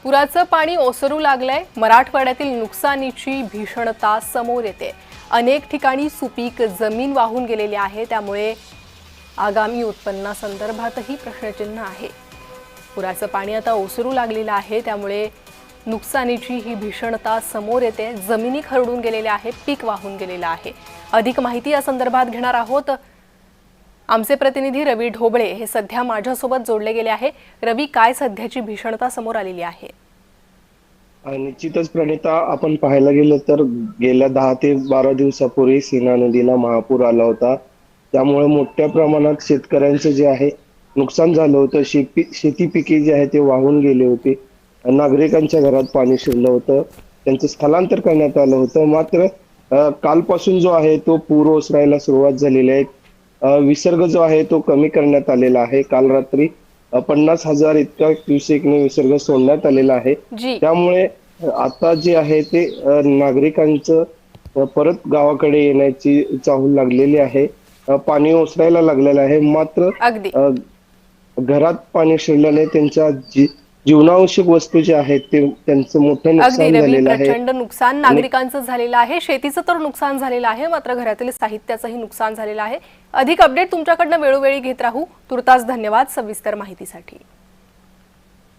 पुराचं पाणी ओसरू लागलंय। मराठवाड्यातील नुकसानीची भीषणता समोर येते। अनेक ठिकाणी सुपीक जमीन वाहून गेलेली आहे, त्यामुळे आगामी उत्पन्नासंदर्भातही प्रश्नचिन्ह आहे। पुराचं पाणी आता ओसरू लागलेलं आहे, त्यामुळे नुकसानीची ही भीषणता समोर येते। जमिनी खरडून गेलेल्या आहे, पीक वाहून गेलेलं आहे। अधिक माहिती या संदर्भात घेणार आहोत। आमचे प्रतिनिधी रवी ढोबळे हे सध्या माझ्यासोबत जोडले गेले आहे। रवी, काय सध्याची भीषणता समोर आलेली आहे? निश्चितच प्रणिता, आपण पाहायला गेलं तर गेल्या 10 ते 12 दिवसापूर्वी सीना नदीला महापूर आला होता। त्यामुळे मोठ्या प्रमाणात शेतकऱ्यांचं जे आहे नुकसान झालं होतं। शेती पिके जे आहे ते वाहून गेले होते। नागरिकांच्या घरात पाणी शिरलं होतं, त्यांचं स्थलांतर करण्यात आलं होतं। मात्र कालपासून जो आहे तो पूर ओसरायला सुरुवात झालेली आहे। विसर्ग जो आहे तो कमी करण्यात आलेला आहे। काल रात्री 50,000 इतका क्युसेकने विसर्ग सोडण्यात आलेला आहे। त्यामुळे आता जे आहे ते नागरिकांचं परत गावाकडे येण्याची चाहूल लागलेली आहे। पाणी ओसरायला लागलेलं आहे। मात्र घरात पाणी शिरल्याने त्यांच्या जीवनावश्यक वस्तू जे आहेत ते त्यांचं मोठं नुकसान झालेलं आहे। प्रचंड नुकसान नागरिकांचं झालेलं आहे, शेतीचं तर नुकसान झालेलं आहे, मात्र घरातील साहित्याचंही नुकसान झालेलं आहे। अधिक अपडेट तुमच्याकडनं वेळोवेळी घेत राहू। तुर्तास धन्यवाद सविस्तर माहितीसाठी।